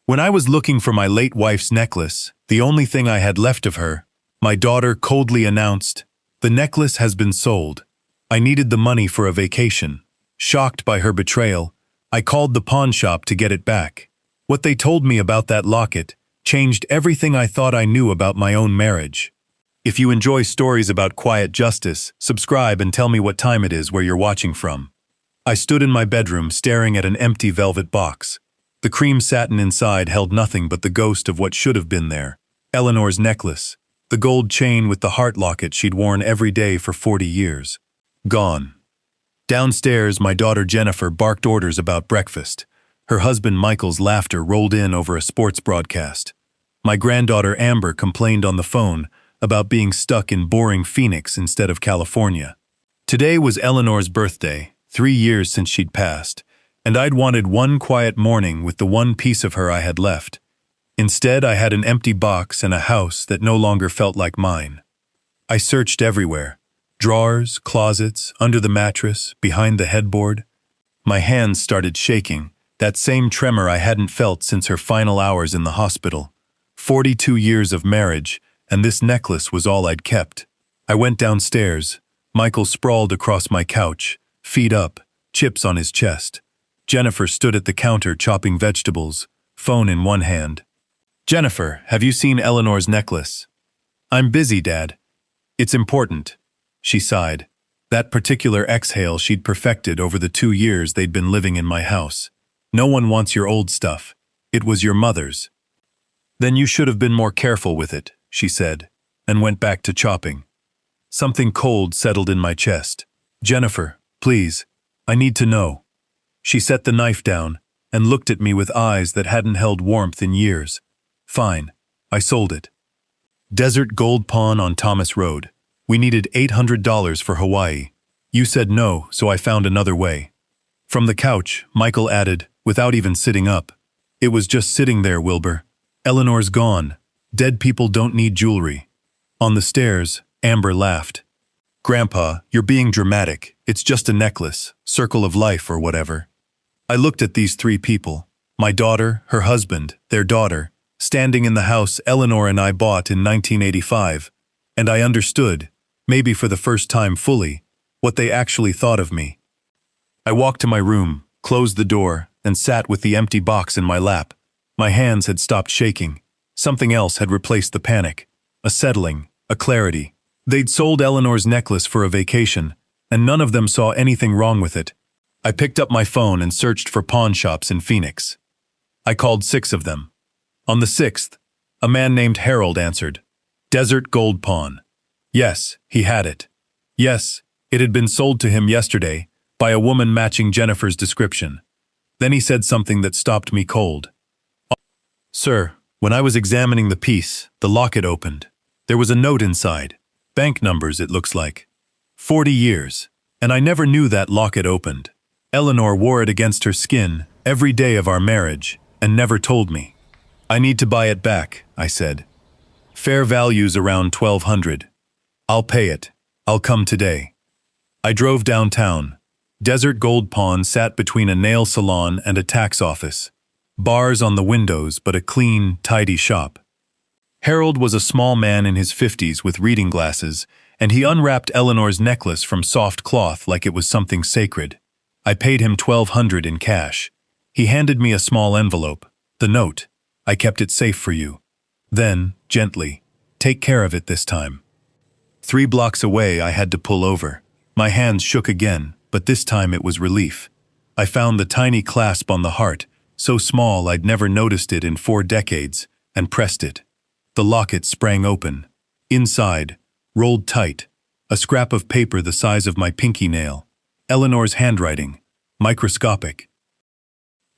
When I was looking for my late wife's necklace, the only thing I had left of her, my daughter coldly announced, "The necklace has been sold. I needed the money for a vacation." Shocked by her betrayal, I called the pawn shop to get it back. What they told me about that locket changed everything I thought I knew about my own marriage. If you enjoy stories about quiet justice, subscribe and tell me what time it is where you're watching from. I stood in my bedroom staring at an empty velvet box. The cream satin inside held nothing but the ghost of what should have been there. Eleanor's necklace, the gold chain with the heart locket she'd worn every day for 40 years. Gone. Downstairs, my daughter Jennifer barked orders about breakfast. Her husband Michael's laughter rolled in over a sports broadcast. My granddaughter Amber complained on the phone about being stuck in boring Phoenix instead of California. Today was Eleanor's birthday, 3 years since she'd passed, and I'd wanted one quiet morning with the one piece of her I had left. Instead, I had an empty box and a house that no longer felt like mine. I searched everywhere. Drawers, closets, under the mattress, behind the headboard. My hands started shaking, that same tremor I hadn't felt since her final hours in the hospital. 42 years of marriage, and this necklace was all I'd kept. I went downstairs. Michael sprawled across my couch, feet up, chips on his chest. Jennifer stood at the counter chopping vegetables, phone in one hand. "Jennifer, have you seen Eleanor's necklace?" "I'm busy, Dad. It's important." She sighed. That particular exhale she'd perfected over the 2 years they'd been living in my house. "No one wants your old stuff. It was your mother's." "Then you should have been more careful with it," she said, and went back to chopping. Something cold settled in my chest. "Jennifer, please, I need to know." She set the knife down and looked at me with eyes that hadn't held warmth in years. "Fine, I sold it. Desert Gold Pawn on Thomas Road. We needed $800 for Hawaii. You said no, so I found another way." From the couch, Michael added, without even sitting up, "It was just sitting there, Wilbur. Eleanor's gone. Dead people don't need jewelry." On the stairs, Amber laughed. "Grandpa, you're being dramatic. It's just a necklace, circle of life or whatever." I looked at these 3 people, my daughter, her husband, their daughter, standing in the house Eleanor and I bought in 1985, and I understood, maybe for the first time fully, what they actually thought of me. I walked to my room, closed the door, and sat with the empty box in my lap. My hands had stopped shaking. Something else had replaced the panic. A settling, a clarity. They'd sold Eleanor's necklace for a vacation, and none of them saw anything wrong with it. I picked up my phone and searched for pawn shops in Phoenix. I called 6 of them. On the 6th, a man named Harold answered. Desert Gold Pawn. Yes, he had it. Yes, it had been sold to him yesterday by a woman matching Jennifer's description. Then he said something that stopped me cold. "Sir, when I was examining the piece, the locket opened. There was a note inside. Bank numbers, it looks like. 40 years, and I never knew that locket opened. Eleanor wore it against her skin every day of our marriage and never told me. I need to buy it back," I said. "Fair value's around $1,200. I'll pay it. I'll come today." I drove downtown. Desert Gold Pawn sat between a nail salon and a tax office. Bars on the windows, but a clean, tidy shop. Harold was a small man in his 50s with reading glasses, and he unwrapped Eleanor's necklace from soft cloth like it was something sacred. I paid him $1,200 in cash. He handed me a small envelope. "The note. I kept it safe for you." Then, gently, "Take care of it this time." 3 blocks away, I had to pull over. My hands shook again, but this time it was relief. I found the tiny clasp on the heart, so small I'd never noticed it in 4 decades, and pressed it. The locket sprang open. Inside, rolled tight, a scrap of paper the size of my pinky nail. Eleanor's handwriting, microscopic.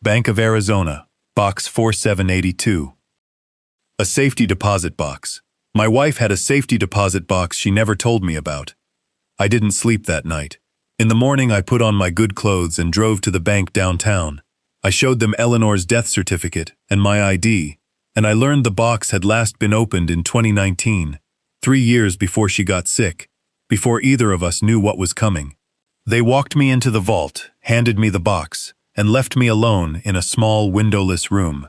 Bank of Arizona, Box 4782. A safety deposit box. My wife had a safety deposit box she never told me about. I didn't sleep that night. In the morning, I put on my good clothes and drove to the bank downtown. I showed them Eleanor's death certificate and my ID, and I learned the box had last been opened in 2019, 3 years before she got sick, before either of us knew what was coming. They walked me into the vault, handed me the box, and left me alone in a small windowless room.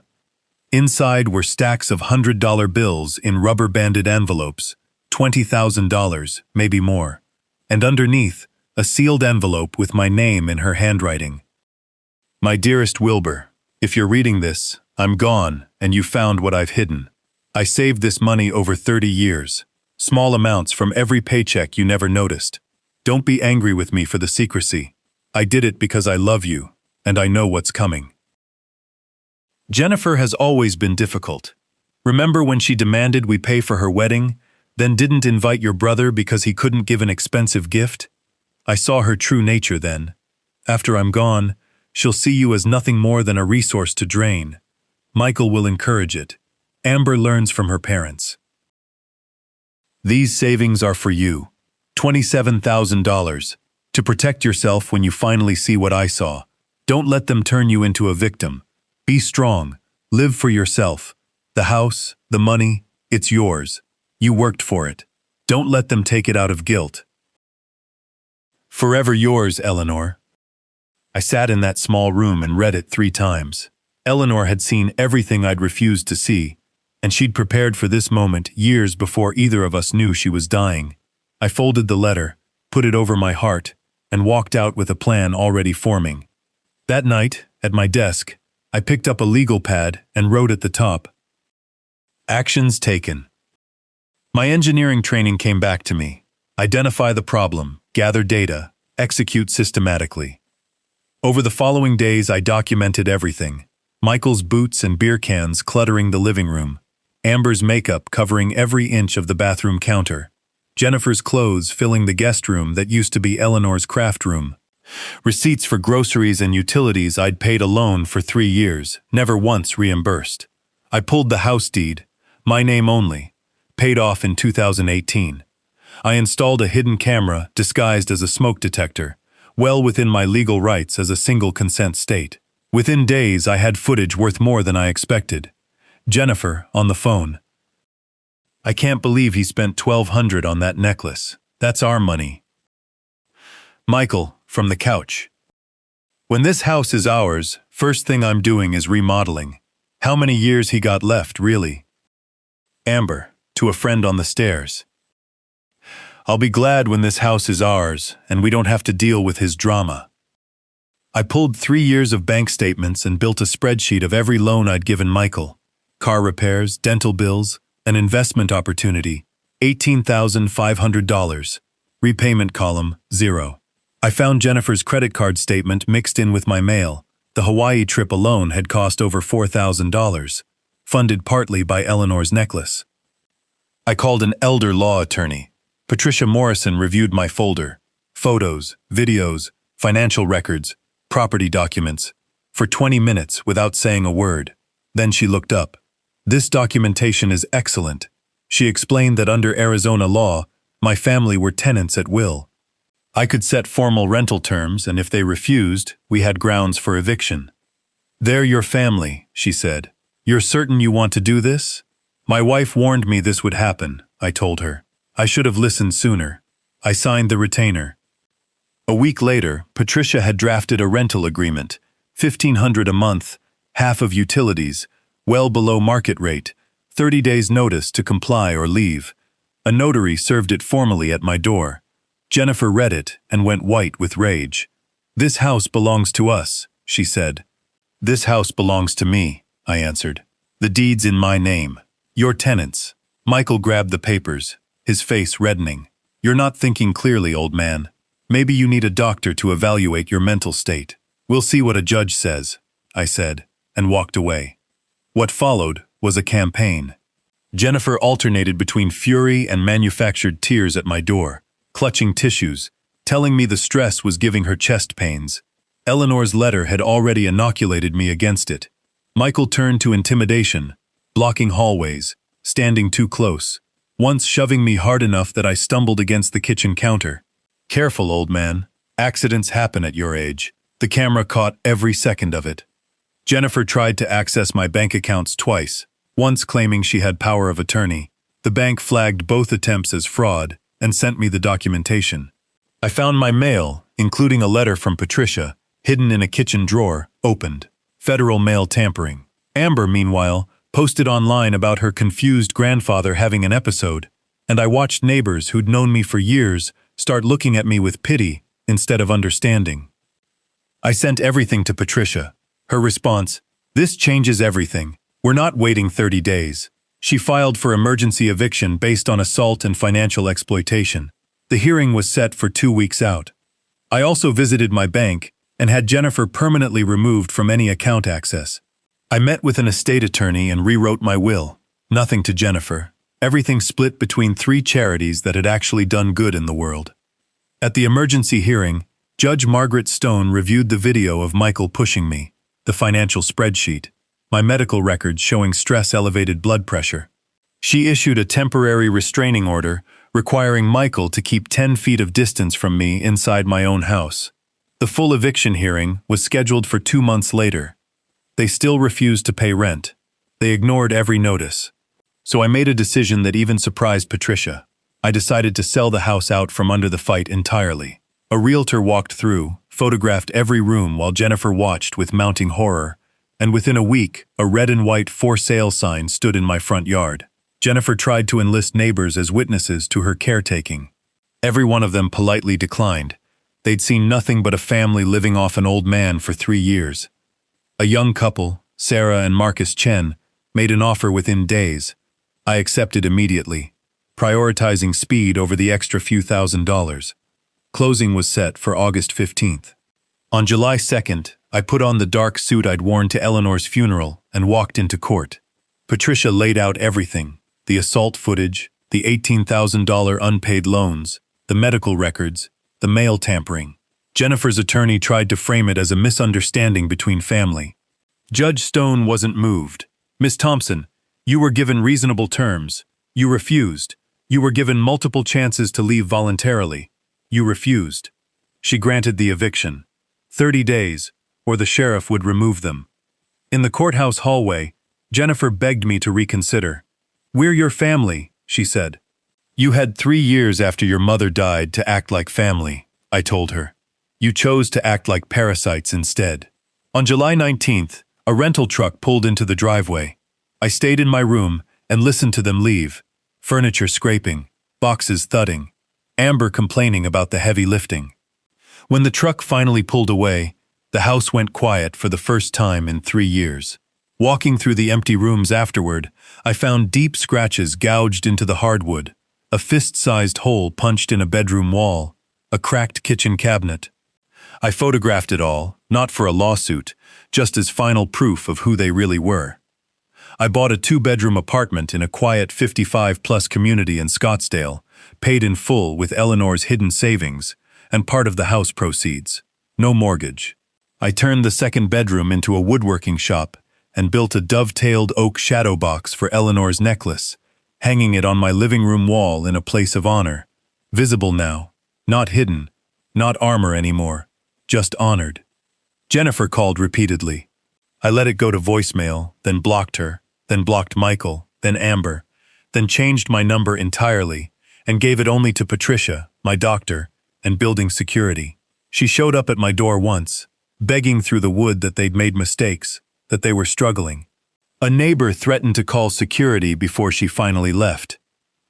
Inside were stacks of $100 bills in rubber-banded envelopes, $20,000, maybe more. And underneath, a sealed envelope with my name in her handwriting. My dearest Wilbur, if you're reading this, I'm gone, and you found what I've hidden. I saved this money over 30 years. Small amounts from every paycheck you never noticed. Don't be angry with me for the secrecy. I did it because I love you, and I know what's coming. Jennifer has always been difficult. Remember when she demanded we pay for her wedding, then didn't invite your brother because he couldn't give an expensive gift? I saw her true nature then. After I'm gone, she'll see you as nothing more than a resource to drain. Michael will encourage it. Amber learns from her parents. These savings are for you. $27,000. To protect yourself when you finally see what I saw. Don't let them turn you into a victim. Be strong. Live for yourself. The house, the money, it's yours. You worked for it. Don't let them take it out of guilt. Forever yours, Eleanor. I sat in that small room and read it 3 times. Eleanor had seen everything I'd refused to see, and she'd prepared for this moment years before either of us knew she was dying. I folded the letter, put it over my heart, and walked out with a plan already forming. That night, at my desk, I picked up a legal pad and wrote at the top, "Actions taken." My engineering training came back to me. Identify the problem, gather data, execute systematically. Over the following days, I documented everything. Michael's boots and beer cans cluttering the living room. Amber's makeup covering every inch of the bathroom counter. Jennifer's clothes filling the guest room that used to be Eleanor's craft room. Receipts for groceries and utilities I'd paid alone for 3 years, never once reimbursed. I pulled the house deed, my name only, paid off in 2018. I installed a hidden camera disguised as a smoke detector, well within my legal rights as a single consent state. Within days, I had footage worth more than I expected. Jennifer, on the phone. "I can't believe he spent $1,200 on that necklace. That's our money." Michael, from the couch. "When this house is ours, first thing I'm doing is remodeling. How many years he got left, really?" Amber, to a friend on the stairs. "I'll be glad when this house is ours, and we don't have to deal with his drama." I pulled 3 years of bank statements and built a spreadsheet of every loan I'd given Michael. Car repairs, dental bills, an investment opportunity, $18,500. Repayment column, 0. I found Jennifer's credit card statement mixed in with my mail. The Hawaii trip alone had cost over $4,000, funded partly by Eleanor's necklace. I called an elder law attorney. Patricia Morrison reviewed my folder. Photos, videos, financial records, property documents, for 20 minutes without saying a word. Then she looked up. "This documentation is excellent." She explained that under Arizona law, my family were tenants at will. I could set formal rental terms, and if they refused, we had grounds for eviction. "They're your family," she said. "You're certain you want to do this?" "My wife warned me this would happen," I told her. "I should have listened sooner." I signed the retainer. A week later, Patricia had drafted a rental agreement, $1,500 a month, half of utilities, well below market rate, 30 days notice to comply or leave. A notary served it formally at my door. Jennifer read it and went white with rage. "This house belongs to us," she said. "This house belongs to me," I answered. "The deed's in my name. You're tenants." Michael grabbed the papers, his face reddening. "You're not thinking clearly, old man. Maybe you need a doctor to evaluate your mental state. We'll see what a judge says," I said, and walked away. What followed was a campaign. Jennifer alternated between fury and manufactured tears at my door, clutching tissues, telling me the stress was giving her chest pains. Eleanor's letter had already inoculated me against it. Michael turned to intimidation, blocking hallways, standing too close, once shoving me hard enough that I stumbled against the kitchen counter. "Careful, old man. Accidents happen at your age." The camera caught every second of it. Jennifer tried to access my bank accounts twice, once claiming she had power of attorney. The bank flagged both attempts as fraud and sent me the documentation. I found my mail, including a letter from Patricia, hidden in a kitchen drawer, opened. Federal mail tampering. Amber, meanwhile, posted online about her confused grandfather having an episode, and I watched neighbors who'd known me for years start looking at me with pity instead of understanding. I sent everything to Patricia. Her response, "This changes everything. We're not waiting 30 days. She filed for emergency eviction based on assault and financial exploitation. The hearing was set for 2 weeks out. I also visited my bank and had Jennifer permanently removed from any account access. I met with an estate attorney and rewrote my will. Nothing to Jennifer. Everything split between 3 charities that had actually done good in the world." At the emergency hearing, Judge Margaret Stone reviewed the video of Michael pushing me, the financial spreadsheet, my medical records showing stress-elevated blood pressure. She issued a temporary restraining order requiring Michael to keep 10 feet of distance from me inside my own house. The full eviction hearing was scheduled for 2 months later. They still refused to pay rent. They ignored every notice. So I made a decision that even surprised Patricia. I decided to sell the house out from under the fight entirely. A realtor walked through, photographed every room while Jennifer watched with mounting horror, and within a week, a red and white for sale sign stood in my front yard. Jennifer tried to enlist neighbors as witnesses to her caretaking. Every one of them politely declined. They'd seen nothing but a family living off an old man for 3 years. A young couple, Sarah and Marcus Chen, made an offer within days. I accepted immediately, prioritizing speed over the extra few $1,000s. Closing was set for August 15th. On July 2nd, I put on the dark suit I'd worn to Eleanor's funeral and walked into court. Patricia laid out everything: the assault footage, the $18,000 unpaid loans, the medical records, the mail tampering. Jennifer's attorney tried to frame it as a misunderstanding between family. Judge Stone wasn't moved. "Miss Thompson, you were given reasonable terms. You refused. You were given multiple chances to leave voluntarily. You refused." She granted the eviction. 30 days, or the sheriff would remove them. In the courthouse hallway, Jennifer begged me to reconsider. "We're your family," she said. "You had 3 years after your mother died to act like family," I told her. "You chose to act like parasites instead." On July 19th, a rental truck pulled into the driveway. I stayed in my room and listened to them leave, furniture scraping, boxes thudding, Amber complaining about the heavy lifting. When the truck finally pulled away, the house went quiet for the first time in 3 years. Walking through the empty rooms afterward, I found deep scratches gouged into the hardwood, a fist-sized hole punched in a bedroom wall, a cracked kitchen cabinet. I photographed it all, not for a lawsuit, just as final proof of who they really were. I bought a 2-bedroom apartment in a quiet 55-plus community in Scottsdale, paid in full with Eleanor's hidden savings, and part of the house proceeds. No mortgage. I turned the 2nd bedroom into a woodworking shop and built a dovetailed oak shadow box for Eleanor's necklace, hanging it on my living room wall in a place of honor. Visible now, not hidden, not armor anymore, just honored. Jennifer called repeatedly. I let it go to voicemail, then blocked her, then blocked Michael, then Amber, then changed my number entirely and gave it only to Patricia, my doctor, and building security. She showed up at my door once, begging through the wood that they'd made mistakes, that they were struggling. A neighbor threatened to call security before she finally left.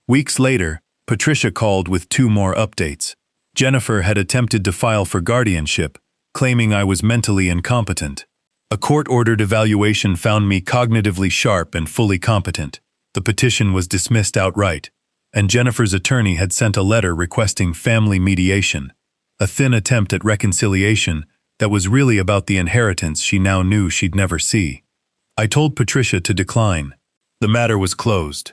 Weeks later, Patricia called with 2 more updates. Jennifer had attempted to file for guardianship, claiming I was mentally incompetent. A court-ordered evaluation found me cognitively sharp and fully competent. The petition was dismissed outright, and Jennifer's attorney had sent a letter requesting family mediation, a thin attempt at reconciliation that was really about the inheritance she now knew she'd never see. I told Patricia to decline. The matter was closed.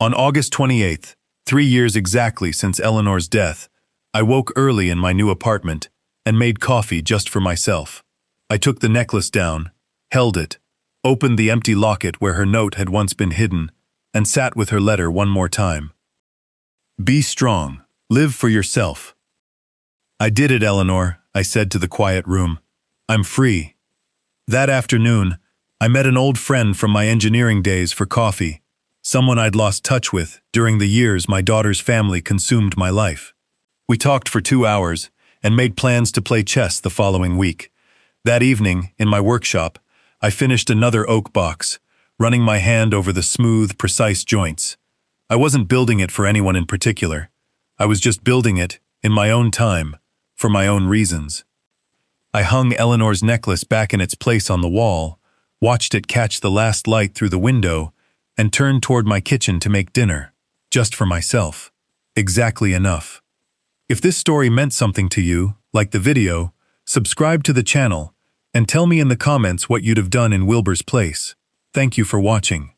On August 28th, 3 years exactly since Eleanor's death, I woke early in my new apartment and made coffee just for myself. I took the necklace down, held it, opened the empty locket where her note had once been hidden, and sat with her letter one more time. "Be strong. Live for yourself." "I did it, Eleanor," I said to the quiet room. "I'm free." That afternoon, I met an old friend from my engineering days for coffee, someone I'd lost touch with during the years my daughter's family consumed my life. We talked for 2 hours and made plans to play chess the following week. That evening, in my workshop, I finished another oak box, running my hand over the smooth, precise joints. I wasn't building it for anyone in particular. I was just building it, in my own time, for my own reasons. I hung Eleanor's necklace back in its place on the wall, watched it catch the last light through the window, and turned toward my kitchen to make dinner, just for myself. Exactly enough. If this story meant something to you, like the video, subscribe to the channel, and tell me in the comments what you'd have done in Wilbur's place. Thank you for watching.